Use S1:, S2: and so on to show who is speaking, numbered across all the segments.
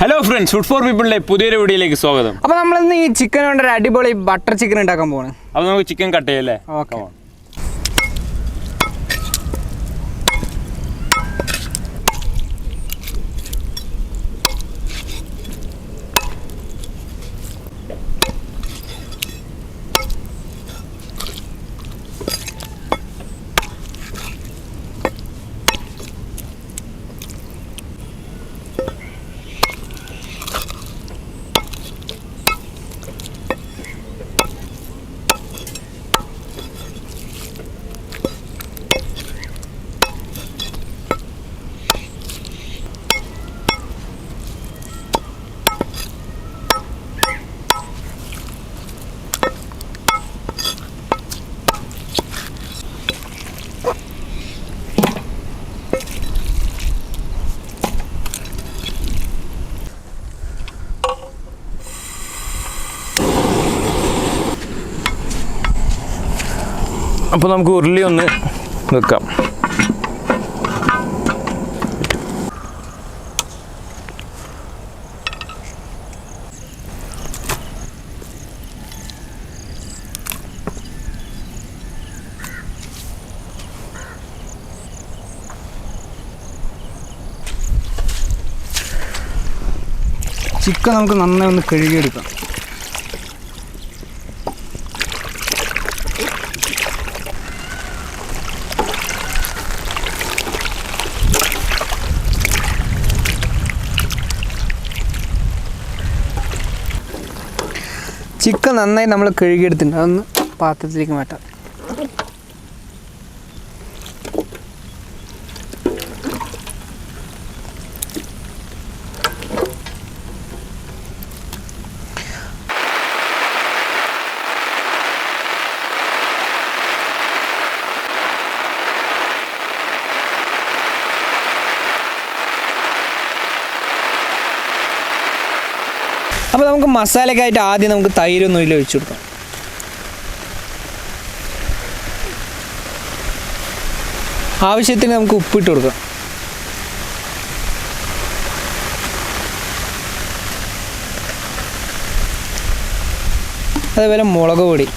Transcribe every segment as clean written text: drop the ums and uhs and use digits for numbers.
S1: Hello friends, Food for People പുതിയൊരു വീഡിയോയിലേക്ക് സ്വാഗതം.
S2: അപ്പോൾ നമ്മൾ ഇന്ന് ഈ ചിക്കൻ കൊണ്ട് ഒരു അടിപൊളി ബട്ടർ ചിക്കൻ ഉണ്ടാക്കാൻ പോവാണ്.
S1: അപ്പോൾ നമുക്ക് ചിക്കൻ കട്ട് ചെയ്യാല്ലേ?
S2: ഓക്കേ.
S1: അപ്പോൾ നമുക്ക് ഉരുളി ഒന്ന് വെക്കാം.
S2: ചിക്കൻ നമുക്ക് നന്നായി ഒന്ന് കഴുകിയെടുക്കാം. ചിക്കൻ നന്നായി നമ്മൾ കഴുകിയെടുത്തിട്ടുണ്ട്. അതൊന്ന് പാത്രത്തിലേക്ക് മാറ്റാം. അപ്പോൾ നമുക്ക് മസാലയ്ക്കായിട്ട് ആദ്യം നമുക്ക് തൈരൊന്നും ഇതിൽ ഒഴിച്ചു കൊടുക്കാം. ആവശ്യത്തിന് നമുക്ക് ഉപ്പിട്ട് കൊടുക്കാം. അതേപോലെ മുളക് പൊടി,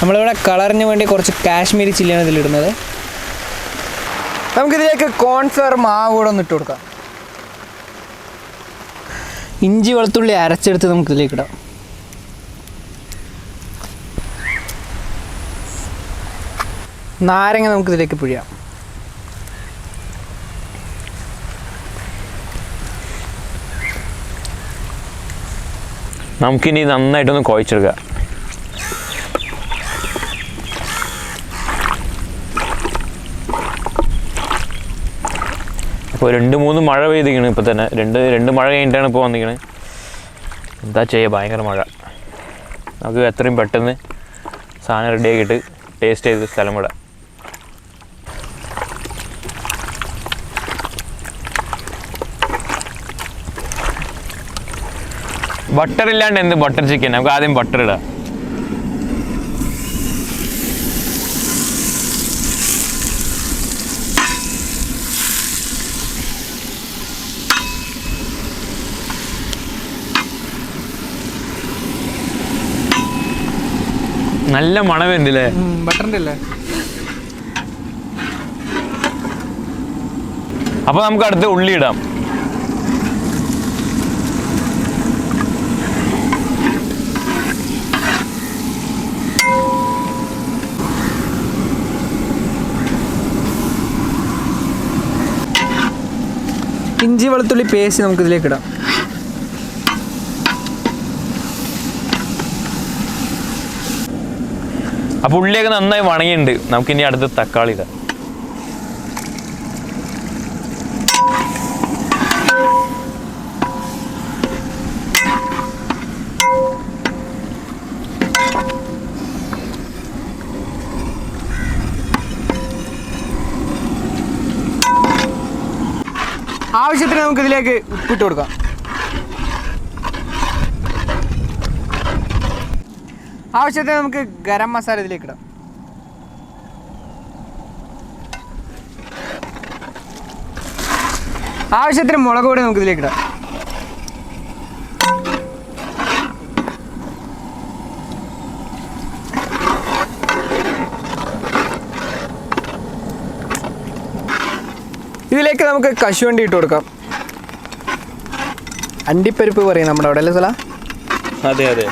S2: നമ്മളിവിടെ കളറിന് വേണ്ടി കുറച്ച് കാശ്മീരി ചില്ലിയാണ് ഇതിലിടുന്നത്. നമുക്കിതിലേക്ക് കോൺഫ്ലവർ മാവ് കൂടെ ഒന്ന് ഇട്ട് കൊടുക്കാം. ഇഞ്ചി വെളുത്തുള്ളി അരച്ചെടുത്ത് നമുക്കിതിലേക്ക് ഇടാം. നാരങ്ങ നമുക്കിതിലേക്ക് പിഴിയാം.
S1: നമുക്കിനി നന്നായിട്ടൊന്ന് കുഴച്ചെടുക്കാം. അപ്പോൾ 2-3 മഴ പെയ്തിരിക്കണം. ഇപ്പോൾ തന്നെ രണ്ട് മഴ കഴിഞ്ഞിട്ടാണ് ഇപ്പോൾ വന്നിരിക്കുന്നത്. എന്താ ചെയ്യുക, ഭയങ്കര മഴ. നമുക്ക് എത്രയും പെട്ടെന്ന് സാധനം റെഡി ആക്കിയിട്ട് ടേസ്റ്റ് ചെയ്ത് സ്ഥലം വിടാം. ബട്ടർ ഇല്ലാണ്ട് എന്ത് ബട്ടർ ചിക്കൻ? നമുക്ക് ആദ്യം ബട്ടർ ഇടാം. നല്ല മണമുണ്ടല്ലേ
S2: ബട്ടറിൻ്റെ അല്ലേ?
S1: അപ്പോൾ നമുക്ക് അടുത്ത് ഉള്ളി ഇടാം.
S2: ഇഞ്ചി വെളുത്തുള്ളി പേസ്റ്റ് നമുക്കിതിലേക്ക് ഇടാം.
S1: അപ്പോൾ ഉള്ളിയൊക്കെ നന്നായി വണങ്ങിയിട്ടുണ്ട്. നമുക്കിനി അടുത്ത് തക്കാളി ഇടാം.
S2: ആവശ്യത്തിന് നമുക്കിതിലേക്ക് ഉപ്പിട്ട് കൊടുക്കാം. ആവശ്യത്തിന് നമുക്ക് ഗരം മസാല ഇതിലേക്ക് ഇടാം. ആവശ്യത്തിന് മുളക് പൊടി നമുക്ക് ഇതിലേക്ക് ഇടാം. ഇതിലേക്ക് നമുക്ക് കശുവണ്ടി ഇട്ട് കൊടുക്കാം. അണ്ടിപ്പരിപ്പ് പറയും നമ്മുടെ അവിടെ അല്ലേ സ്ഥല?
S1: അതെ അതെ.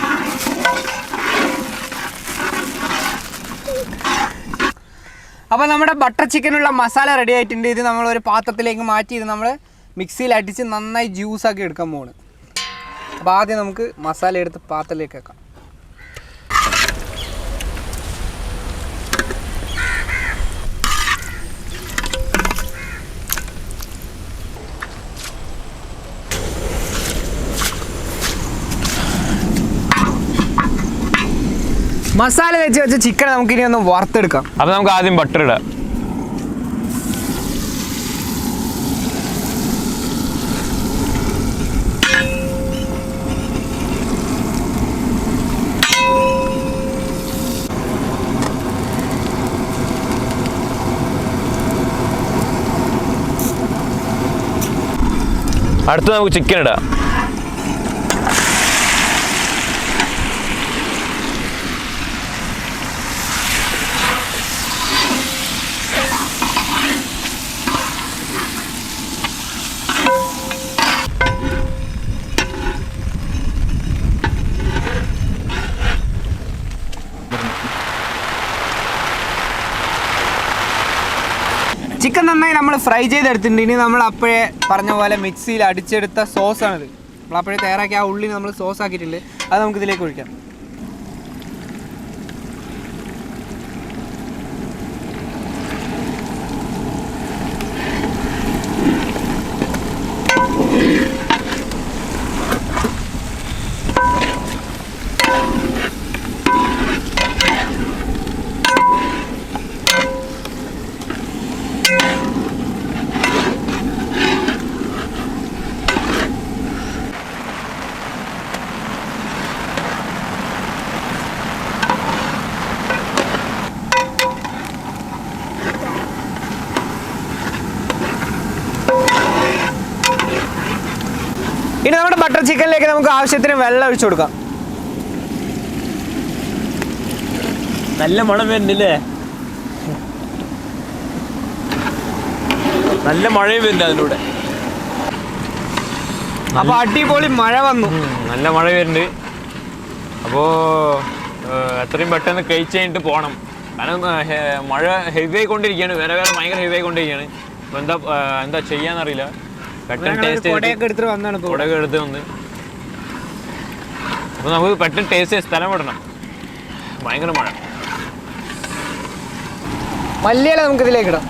S2: അപ്പോൾ നമ്മുടെ ബട്ടർ ചിക്കനുള്ള മസാല റെഡി ആയിട്ടുണ്ട്. ഇത് നമ്മൾ ഒരു പാത്രത്തിലേക്ക് മാറ്റി ഇത് നമ്മൾ മിക്സിയിൽ അടിച്ച് നന്നായി ജ്യൂസാക്കി എടുക്കാൻ പോവാണ്. അപ്പോൾ ആദ്യം നമുക്ക് മസാല എടുത്ത് പാത്രത്തിലേക്ക് വെക്കാം. മസാല വെച്ച് വെച്ച ചിക്കൻ നമുക്കിനി ഒന്ന് വറുത്തെടുക്കാം.
S1: അപ്പോൾ നമുക്ക് ആദ്യം ബട്ടർ ഇടാം. അടുത്ത് നമുക്ക് ചിക്കൻ ഇടാം.
S2: ചിക്കൻ നന്നായി നമ്മൾ ഫ്രൈ ചെയ്തെടുത്തിട്ടുണ്ട്. ഇനി നമ്മൾ അപ്പോഴേ പറഞ്ഞ പോലെ മിക്സിയിൽ അടിച്ചെടുത്ത സോസാണിത്. നമ്മൾ അപ്പോഴേ തയ്യാറാക്കി ആ ഉള്ളിന് നമ്മൾ സോസ് ആക്കിയിട്ടുണ്ട്. അത് നമുക്ക് ഇതിലേക്ക് ഒഴിക്കാം. ഇനി നമ്മുടെ ബട്ടർ ചിക്കനിലേക്ക് നമുക്ക് ആവശ്യത്തിന് വെള്ളം ഒഴിച്ചു കൊടുക്കാം.
S1: നല്ല മണം വരുന്നില്ലേ? നല്ല മഴയും വരുന്നുണ്ട് അതിലൂടെ.
S2: അപ്പോൾ അടിപൊളി മഴ വന്നു.
S1: നല്ല മഴ വരുന്നുണ്ട്. അപ്പോൾ എത്രയും പെട്ടെന്ന് കഴിച്ച് കഴിഞ്ഞിട്ട് പോകണം. കാരണം മഴ ഹെവി ആയിക്കൊണ്ടിരിക്കുകയാണ്. വേറെ ഭയങ്കര ഹെവി ആയിക്കൊണ്ടിരിക്കുകയാണ്. അപ്പോൾ എന്താ ചെയ്യാന്നറിയില്ല. പെട്ടെന്ന് ടേസ്റ്റ്
S2: കൊടയൊക്കെ എടുത്ത് വന്ന്
S1: അപ്പോൾ നമുക്ക് പെട്ടെന്ന് ടേസ്റ്റ് ചെയ്ത് സ്ഥലം വിടണം. ഭയങ്കര മഴ.
S2: മല്ലിയില നമുക്ക് ഇതിലേക്ക് ഇടാം.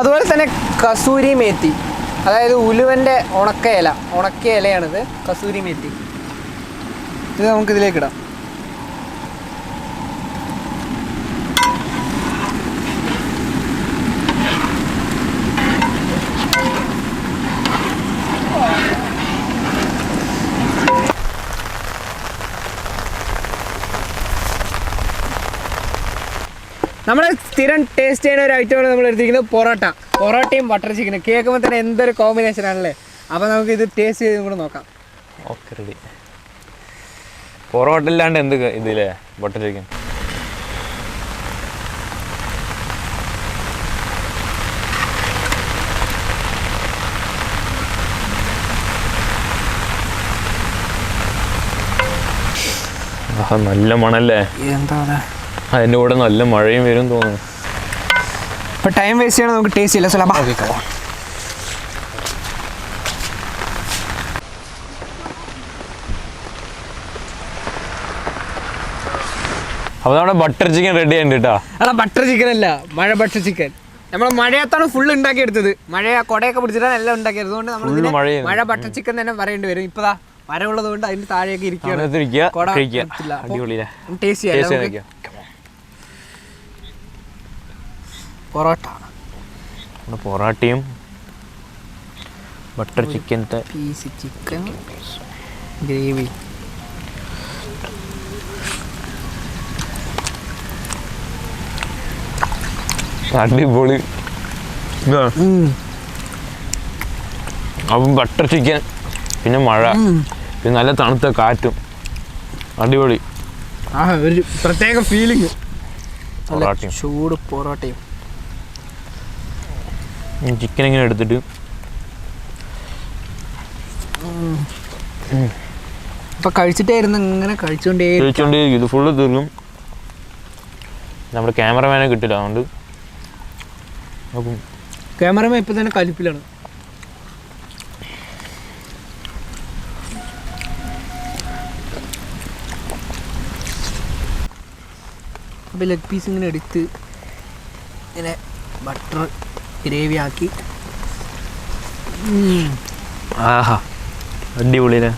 S2: അതുപോലെ തന്നെ കസൂരി മേത്തി, അതായത് ഉലുവൻ്റെ ഉണക്കിയ ഇലയാണിത്. കസൂരി മേത്തി ഇത് നമുക്ക് ഇതിലേക്ക് ഇടാം. നമ്മൾ സ്ഥിരം ടേസ്റ്റ് ചെയ്യുന്ന ഒരു ഐറ്റമാണ് നമ്മൾ എടുത്തിരിക്കുന്നത് പൊറോട്ടയും ബട്ടർ ചിക്കനും. കേൾക്കുമ്പോൾ തന്നെ എന്തൊരു കോമ്പിനേഷൻ ആണല്ലേ. അപ്പോൾ നമുക്ക് ഇത് ടേസ്റ്റ് ചെയ്തും കൂടെ നോക്കാം.
S1: Okay, ready. പൊറോട്ട ഇല്ലാണ്ട് എന്ത് ഇതില്ലേ ബട്ടർ ചിക്കൻ? നല്ല മണല്ലേ?
S2: എന്താ
S1: അതിൻ്റെ കൂടെ നല്ല മഴയും വരും തോന്നുന്നു.
S2: ഇപ്പോൾ ടൈം വേസ്റ്റ് ചെയ്യണം, നമുക്ക് ടേസ്റ്റ് ചെയ്യില്ല. സുലഭ
S1: അപ്പോൾ നമ്മുടെ ബട്ടർ ചിക്കൻ റെഡി ആയിട്ടുണ്ട് കേട്ടോ.
S2: അല്ല, ബട്ടർ ചിക്കൻ അല്ല, മഴ ബട്ടർ ചിക്കൻ. നമ്മൾ മഴയത്താണ് ഫുൾ ഉണ്ടാക്കിയെടുത്തത്. കൊടയൊക്കെ പിടിച്ചിട്ടാണ് എല്ലാം ഉണ്ടാക്കിയത്. അതുകൊണ്ട് നമ്മൾ മഴ ബട്ടർ ചിക്കൻ തന്നെ പറയേണ്ടി വരും. ഇപ്പതാ മരമുള്ളത് കൊണ്ട് അതിൻ്റെ താഴെയൊക്കെ ഇരിക്കുകയാണ്. ടേസ്റ്റ് ചെയ്യാം.
S1: പൊറോട്ടയും ബട്ടർ ചിക്കൻ്റെ
S2: പീസ് ചിക്കൻ ഗ്രേവി.
S1: അടിപൊളി. അപ്പം ബട്ടർ ചിക്കൻ, പിന്നെ മഴ, പിന്നെ നല്ല തണുത്ത കാറ്റും, അടിപൊളി.
S2: ഒരു പ്രത്യേക ഫീലിംഗ്.
S1: പൊറോട്ടയും
S2: ചൂട് പൊറോട്ടയും
S1: ചിക്കൻ ഇങ്ങനെ എടുത്തിട്ട്
S2: ഇപ്പൊ കഴിച്ചിട്ടായിരുന്നു ഇങ്ങനെ കഴിച്ചോണ്ടേ.
S1: ഇത് ഫുള്ള് തീർക്കും. നമ്മുടെ ക്യാമറമാനെ കിട്ടില്ല, അതുകൊണ്ട്
S2: ക്യാമറമാൻ ഇപ്പൊ തന്നെ കലിപ്പിലാണ്. അപ്പോൾ ലെഗ് പീസ് ഇങ്ങനെ എടുത്ത് ഇങ്ങനെ ബട്ടർ ഗ്രേവി ആക്കി.
S1: ആഹാ അടിപൊളിയില്ലേ.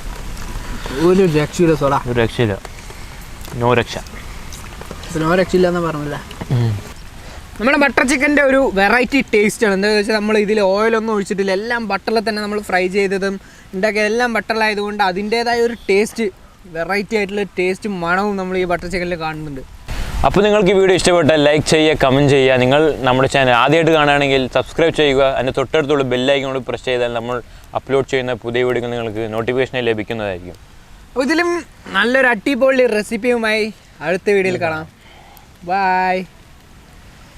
S2: ഒരു രക്ഷയില്ല സോള,
S1: ഒരു രക്ഷയില്ല. നോ രക്ഷ.
S2: നോ രക്ഷയില്ല എന്ന് പറഞ്ഞില്ല. നമ്മുടെ ബട്ടർ ചിക്കൻ്റെ ഒരു വെറൈറ്റി ടേസ്റ്റാണ്. എന്താണെന്ന് വെച്ചാൽ നമ്മൾ ഇതിൽ ഓയിലൊന്നും ഒഴിച്ചിട്ടില്ല, എല്ലാം ബട്ടറിൽ തന്നെ നമ്മൾ ഫ്രൈ ചെയ്തതും ഉണ്ടാക്കിയ എല്ലാം ബട്ടറിലായതുകൊണ്ട് അതിൻ്റേതായ ഒരു ടേസ്റ്റ്, വെറൈറ്റി ആയിട്ടുള്ള ടേസ്റ്റും മണവും നമ്മൾ ഈ ബട്ടർ ചിക്കനിൽ കാണുന്നുണ്ട്.
S1: അപ്പോൾ നിങ്ങൾക്ക് ഈ വീഡിയോ ഇഷ്ടപ്പെട്ടാൽ ലൈക്ക് ചെയ്യുക, കമൻറ്റ് ചെയ്യുക. നിങ്ങൾ നമ്മുടെ ചാനൽ ആദ്യമായിട്ട് കാണുകയാണെങ്കിൽ സബ്സ്ക്രൈബ് ചെയ്യുക. അതിൻ്റെ തൊട്ടടുത്തുള്ള ബെല്ലൈക്കൺ കൂടി പ്രസ് ചെയ്താൽ നമ്മൾ അപ്ലോഡ് ചെയ്യുന്ന പുതിയ വീഡിയോ നിങ്ങൾക്ക് നോട്ടിഫിക്കേഷനായി ലഭിക്കുന്നതായിരിക്കും.
S2: അപ്പോൾ ഇതിലും നല്ലൊരു അടിപൊളി റെസിപ്പിയുമായി അടുത്ത വീഡിയോയിൽ കാണാം. ബൈ.